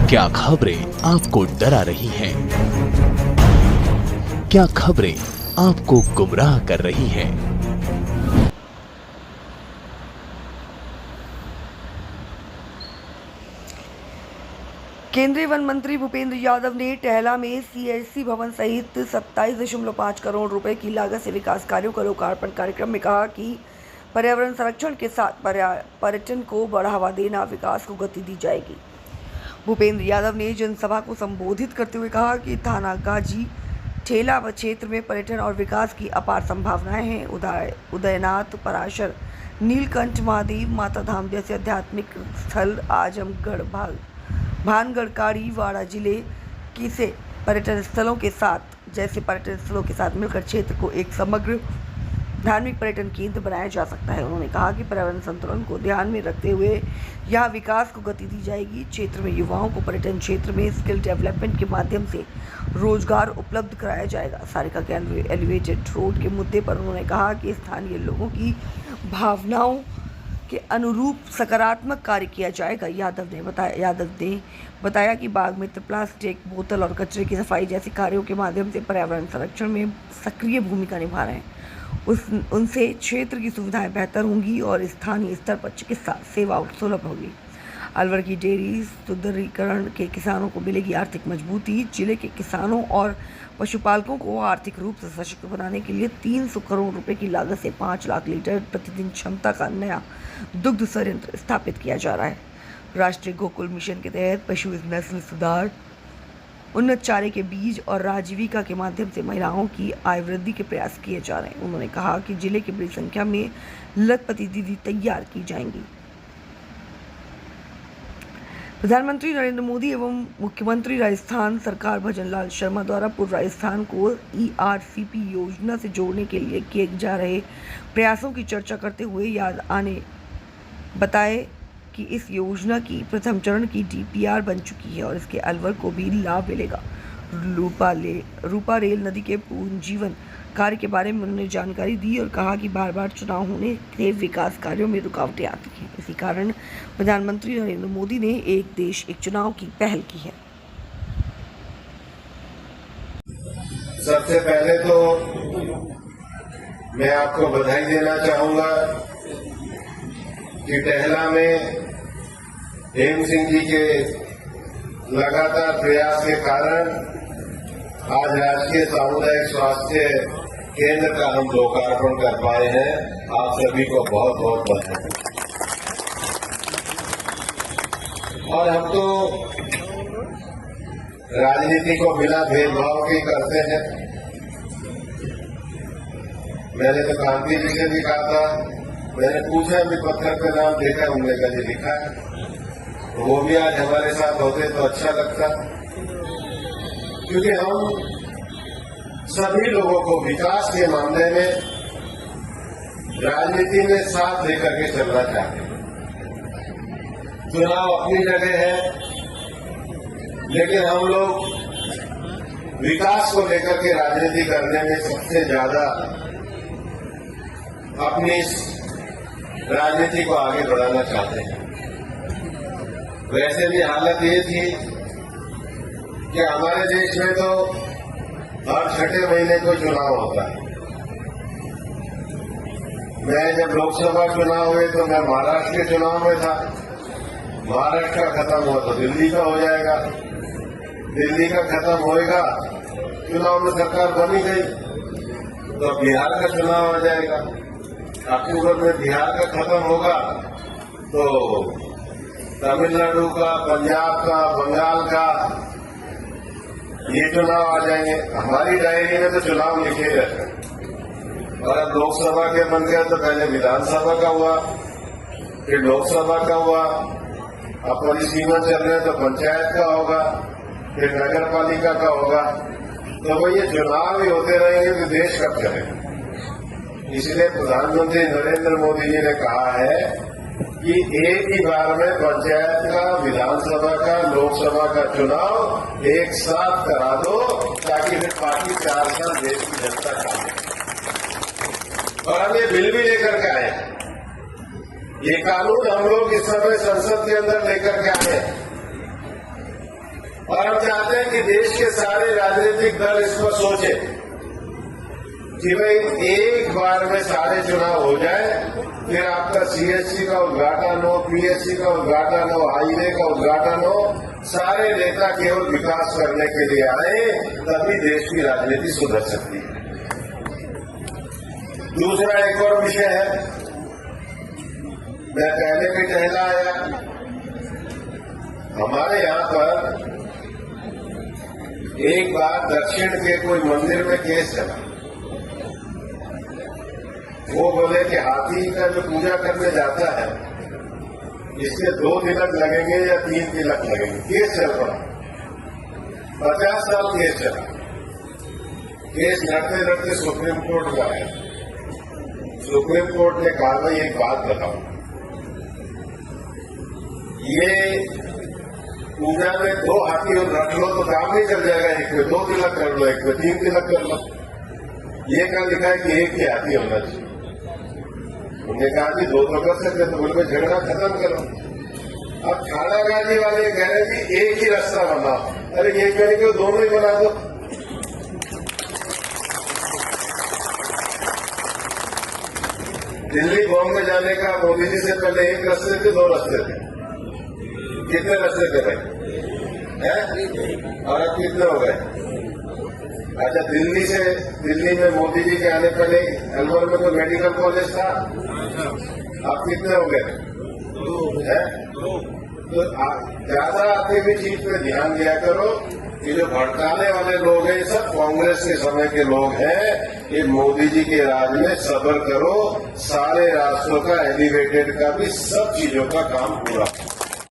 क्या खबरें आपको डरा रही हैं? क्या खबरें आपको गुमराह कर रही हैं? केंद्रीय वन मंत्री भूपेंद्र यादव ने टहला में सीएससी भवन सहित 27.5 करोड़ रुपए की लागत से विकास कार्यों का लोकार्पण कार्यक्रम में कहा कि पर्यावरण संरक्षण के साथ पर्यटन को बढ़ावा देना, विकास को गति दी जाएगी। भूपेंद्र यादव ने जनसभा को संबोधित करते हुए कहा कि थानागाजी ठेला क्षेत्र में पर्यटन और विकास की अपार संभावनाएं हैं। उदयनाथ, पराशर, नीलकंठ महादेव, माता धाम जैसे आध्यात्मिक स्थल आजमगढ़, भानगढ़, काड़ी, वाड़ा जिले से पर्यटन स्थलों के साथ मिलकर क्षेत्र को एक समग्र धार्मिक पर्यटन केंद्र बनाया जा सकता है। उन्होंने कहा कि पर्यावरण संतुलन को ध्यान में रखते हुए यहाँ विकास को गति दी जाएगी। क्षेत्र में युवाओं को पर्यटन क्षेत्र में स्किल डेवलपमेंट के माध्यम से रोजगार उपलब्ध कराया जाएगा। सारिका के एलिवेटेड रोड के मुद्दे पर उन्होंने कहा कि स्थानीय लोगों की भावनाओं के अनुरूप सकारात्मक कार्य किया जाएगा। यादव ने बताया कि बाग मित्र प्लास्टिक, बोतल और कचरे की सफाई जैसे कार्यों के माध्यम से पर्यावरण संरक्षण में सक्रिय भूमिका निभा रहे हैं। उनसे क्षेत्र की सुविधाएं बेहतर होंगी और स्थानीय स्तर पर चिकित्सा सेवा सुलभ होगी। अलवर की डेयरी सुदृढ़ीकरण के किसानों को मिलेगी आर्थिक मजबूती। जिले के किसानों और पशुपालकों को आर्थिक रूप से सशक्त बनाने के लिए 300 करोड़ रुपए की लागत से 5 लाख लीटर प्रतिदिन क्षमता का नया दुग्ध संयंत्र स्थापित किया जा रहा है। राष्ट्रीय गोकुल मिशन के तहत पशु नस्ल सुधार, उन्नत चारे के बीज और राजीविका के माध्यम से महिलाओं की आय वृद्धि के प्रयास किए जा रहे हैं। उन्होंने कहा कि जिले की बड़ी संख्या में लखपति दीदी तैयार की जाएंगी। प्रधानमंत्री नरेंद्र मोदी एवं मुख्यमंत्री राजस्थान सरकार भजनलाल शर्मा द्वारा पूर्व राजस्थान को ERCP योजना से जोड़ने के लिए किए जा रहे प्रयासों की चर्चा करते हुए बताए कि इस योजना की प्रथम चरण की DPR बन चुकी है और इसके अलवर को भी लाभ मिलेगा। रूपा रेल नदी के पुनर्जीवन कार्य के बारे में उन्होंने जानकारी दी और कहा कि बार बार चुनाव होने से विकास कार्यों में रुकावटें आती हैं। इसी कारण प्रधानमंत्री नरेंद्र मोदी ने एक देश एक चुनाव की पहल की है। सबसे पहले तो मैं आपको बधाई देना चाहूंगा कि टहला में हेम सिंह जी के लगातार प्रयास के कारण आज राष्ट्रीय सामुदायिक स्वास्थ्य केंद्र का हम लोकार्पण कर पाए हैं। आप सभी को बहुत बहुत बधाई। और हम तो राजनीति को बिना भेदभाव के करते हैं। मैंने तो गांधी जी से भी कहा था, मैंने पूछा भी पत्थर पे नाम देखा, उन्होंने कहा लिखा है। वो भी आज हमारे साथ होते तो अच्छा लगता, क्योंकि हम सभी लोगों को विकास के मामले में राजनीति में साथ लेकर के चलना चाहते हैं। चुनाव अपनी जगह है, लेकिन हम लोग विकास को लेकर के राजनीति करने में सबसे ज्यादा अपनी राजनीति को आगे बढ़ाना चाहते हैं। वैसे भी हालत ये थी कि हमारे देश में तो हर 6 महीने को चुनाव होता है। मैं जब लोकसभा चुनाव हुए तो मैं महाराष्ट्र के चुनाव में था। महाराष्ट्र का खत्म हुआ तो दिल्ली का हो जाएगा, दिल्ली का खत्म होएगा, चुनाव में सरकार बनी गई तो बिहार का चुनाव आ जाएगा। अक्टूबर में बिहार का खत्म होगा तो तमिलनाडु का, पंजाब का, बंगाल का ये चुनाव आ जाएंगे। हमारी डायरी में तो चुनाव लिखे रहते हैं। और अब लोकसभा के बन गया तो पहले विधानसभा का हुआ, फिर लोकसभा का हुआ, अब परिसीमन चल रहे तो पंचायत का होगा, फिर नगर पालिका का होगा। तो वो ये चुनाव ही होते रहेंगे तो देश कब चलेगा। इसलिए प्रधानमंत्री नरेंद्र मोदी जी ने कहा है कि एक ही बार में पंचायत का, विधानसभा का, लोकसभा का चुनाव एक साथ करा दो, ताकि फिर पार्टी 4 साल देश की जनता का। और हम ये बिल भी लेकर के आए। ये कानून हम लोग इस समय संसद के अंदर लेकर के आए। और हम चाहते हैं कि देश के सारे राजनीतिक दल इस पर सोचे कि भाई एक बार में सारे चुनाव हो जाए, फिर आपका सीएससी का उद्घाटन हो, पीएससी का उद्घाटन हो, हाईवे का उद्घाटन हो, सारे नेता केवल विकास करने के लिए आए, तभी देश की राजनीति सुधर सकती है। दूसरा एक और विषय है, मैं पहले भी टहला आया, हमारे यहां पर एक बार दक्षिण के कोई मंदिर में केस चला। वो बोले कि हाथी का जो पूजा करने जाता है इसके 2 तिलक लगेंगे या 3 तिलक लगेंगे। केस चल पड़ा, 50 साल केस चला। केस लड़ते लड़ते सुप्रीम कोर्ट का है। सुप्रीम कोर्ट ने कहा भाई एक बात बताओ, ये पूजा में 2 हाथी रख लो तो काम नहीं चल जाएगा, एक में 2 तिलक कर लो, एक में 3 तिलक कर लो। ये क्या लिखा है कि एक ही हाथी होना चाहिए। उन्होंने कहा कि 2 तो कर सकते, तो बोले झगड़ा खत्म करो। अब थानागाजी वाले कह रहे हैं कि एक ही रास्ता बनाओ। अरे ये कह रहे कि दोनों ही बना दो। दिल्ली बॉम्बे जाने का मोदी जी से पहले 1 रास्ते थे, 2 रास्ते थे। कितने रास्ते थे भाई? और अब कितने हो गए? अच्छा, दिल्ली में मोदी जी के आने पहले अलवर में तो मेडिकल कॉलेज था, अब कितने हो गए? तो ज्यादा आते भी चीज पे ध्यान दिया करो। ये जो भड़काने वाले लोग हैं, ये सब कांग्रेस के समय के लोग हैं। ये मोदी जी के राज में सब्र करो, सारे रास्तों का, एलिवेटेड का भी, सब चीजों का काम पूरा